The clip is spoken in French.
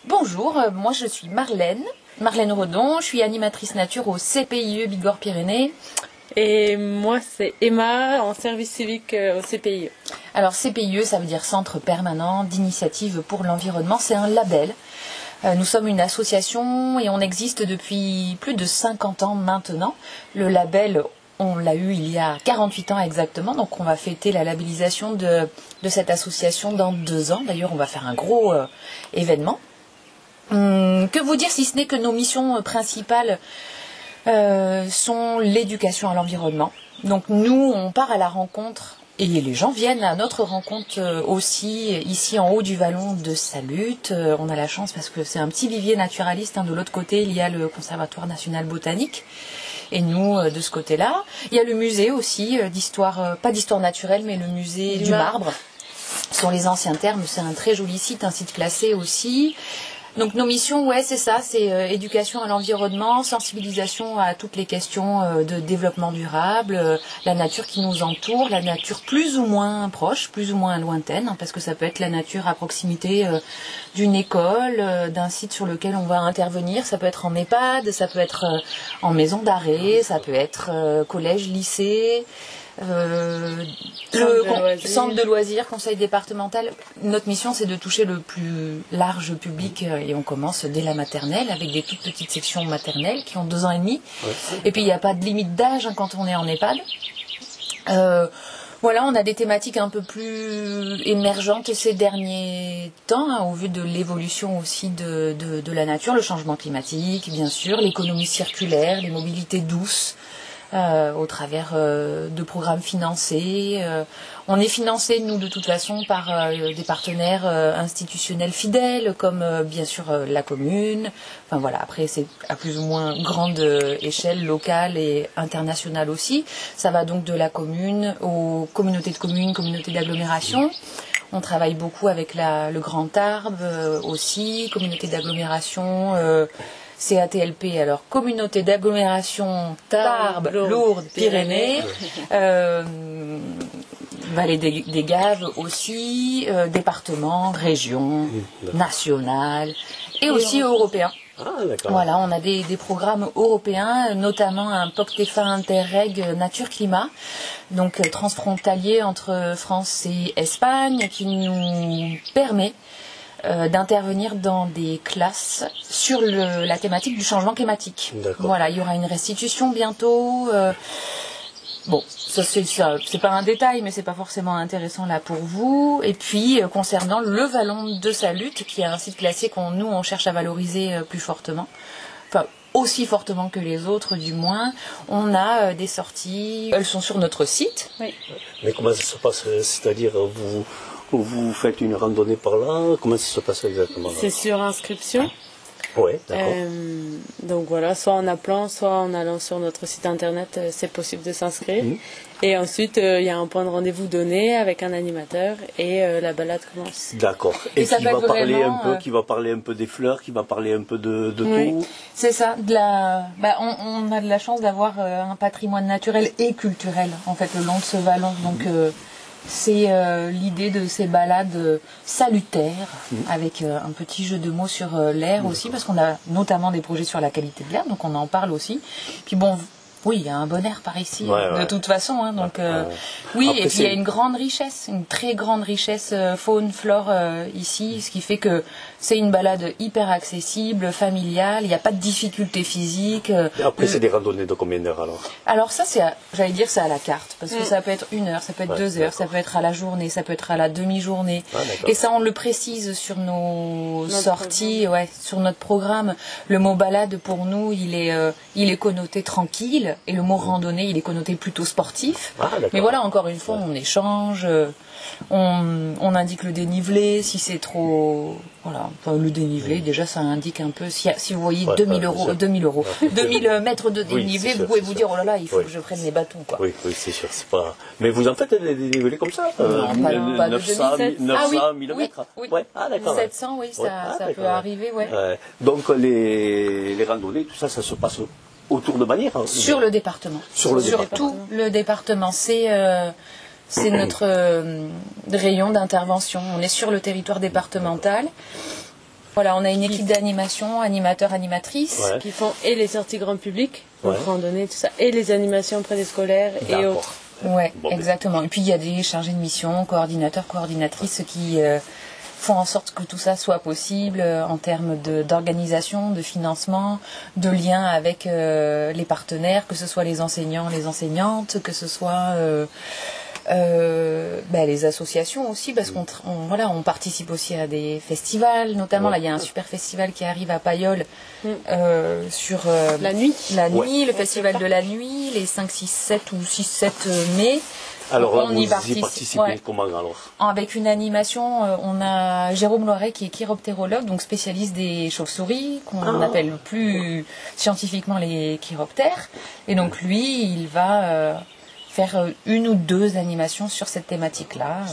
Bonjour, moi je suis Marlène Redon, je suis animatrice nature au CPIE Bigorre-Pyrénées. Et moi c'est Emma, en service civique au CPIE. Alors CPIE, ça veut dire Centre Permanent d'Initiative pour l'Environnement, c'est un label. Nous sommes une association et on existe depuis plus de 50 ans maintenant. Le label, on l'a eu il y a 48 ans exactement, donc on va fêter la labellisation de cette association dans 2 ans. D'ailleurs, on va faire un gros événement. Que vous dire si ce n'est que nos missions principales sont l'éducation à l'environnement. Donc nous, on part à la rencontre et les gens viennent à notre rencontre aussi ici en haut du vallon de Salut. On a la chance parce que c'est un petit vivier naturaliste. De l'autre côté, il y a le Conservatoire national botanique. Et nous, de ce côté-là, il y a le musée aussi d'histoire, pas d'histoire naturelle, mais le musée du marbre. Sur les anciens termes, c'est un très joli site, un site classé aussi. Donc nos missions, ouais, c'est ça, c'est éducation à l'environnement, sensibilisation à toutes les questions de développement durable, la nature qui nous entoure, la nature plus ou moins proche, plus ou moins lointaine, parce que ça peut être la nature à proximité d'une école, d'un site sur lequel on va intervenir, ça peut être en EHPAD, ça peut être en maison d'arrêt, ça peut être collège, lycée. Centre de loisirs, conseil départemental. Notre mission, c'est de toucher le plus large public et on commence dès la maternelle avec des toutes petites sections maternelles qui ont 2 ans et demi. Ouais. Et puis il n'y a pas de limite d'âge quand on est en EHPAD. Voilà, on a des thématiques un peu plus émergentes ces derniers temps, au vu de l'évolution aussi de la nature, le changement climatique, bien sûr, l'économie circulaire, les mobilités douces. Au travers de programmes financés. On est financé, nous, de toute façon, par des partenaires institutionnels fidèles, comme bien sûr la commune. Enfin voilà, après c'est à plus ou moins grande échelle, locale et internationale aussi. Ça va donc de la commune aux communautés de communes, communautés d'agglomération. On travaille beaucoup avec le Grand Tarbes aussi, communauté d'agglomération. CATLP, alors Communauté d'agglomération Tarbes, Lourdes, Pyrénées, Vallée des Gaves aussi, département, région, national et aussi européen. Ah, d'accord. Voilà, on a des programmes européens, notamment un POCTEFA Interreg Nature-Climat, donc transfrontalier entre France et Espagne, qui nous permet d'intervenir dans des classes sur la thématique du changement climatique. Voilà, il y aura une restitution bientôt. Bon, ça c'est pas un détail, mais c'est pas forcément intéressant là pour vous. Et puis concernant le vallon de Salut, qui est un site classé on cherche à valoriser plus fortement. Enfin, aussi fortement que les autres, du moins. On a des sorties. Elles sont sur notre site. Oui. Mais comment ça se passe? C'est-à-dire vous faites une randonnée par là? Comment ça se passe exactement? C'est sur inscription. Oui, d'accord. Donc voilà, soit en appelant, soit en allant sur notre site internet, c'est possible de s'inscrire. Et ensuite, il y a un point de rendez-vous donné avec un animateur et la balade commence. D'accord. Et qui va parler un peu des fleurs, qui va parler un peu de tout. C'est ça. On a de la chance d'avoir un patrimoine naturel et culturel en fait le long de ce vallon. Donc c'est l'idée de ces balades salutaires, avec un petit jeu de mots sur l'air aussi, parce qu'on a notamment des projets sur la qualité de l'air, donc on en parle aussi. Puis bon, oui, il y a un bon air par ici, de toute façon. Donc, oui, après, et puis il y a une grande richesse, une très grande richesse faune, flore ici, ce qui fait que c'est une balade hyper accessible, familiale, il n'y a pas de difficultés physiques. Et après, c'est des randonnées de combien d'heures alors? Alors ça, c'est à la carte, parce que ça peut être 1 heure, ça peut être 2 heures, ça peut être à la journée, ça peut être à la demi-journée. Et ça, on le précise sur nos sorties, sur notre programme. Le mot balade, pour nous, il est connoté tranquille. Et le mot randonnée, il est connoté plutôt sportif. Mais voilà, encore une fois, on échange, on indique le dénivelé, si c'est trop... Voilà, enfin, le dénivelé, déjà, ça indique un peu... Si vous voyez 2000 mètres de dénivelé, vous pouvez vous dire, oh là là, il faut que je prenne mes bâtons, quoi. Oui, c'est sûr, c'est pas... Mais vous en faites des dénivelés comme ça? Non, pas de 900, 1000 mètres? Oui, ah, d'accord. 700, oui, ça peut arriver, Donc, les randonnées, tout ça, ça se passe autour de Bagnères? Sur le département. Tout le département. C'est notre rayon d'intervention. On est sur le territoire départemental. Voilà, on a une équipe d'animation, animateurs, animatrices. Ouais. qui font et les sorties grand public, donc Ouais. randonnée, tout ça, et les animations préscolaires et D'accord. autres. Ouais, Bon, ben. exactement. Et puis il y a des chargés de mission, coordinateurs, coordinatrices qui font en sorte que tout ça soit possible en termes d'organisation, de financement, de lien avec les partenaires, que ce soit les enseignants, les enseignantes, que ce soit les associations aussi, parce on participe aussi à des festivals, notamment là il y a un super festival qui arrive à Payolle sur La nuit. la nuit, le festival de la nuit, les 5, 6, 7 ou 6, 7 mai. Alors là, On vous y y participe, participez ouais. comment alors? Avec une animation, on a Jérôme Loiret qui est chiroptérologue, donc spécialiste des chauves-souris, qu'on appelle plus scientifiquement les chiroptères. Et donc lui, il va faire une ou deux animations sur cette thématique-là.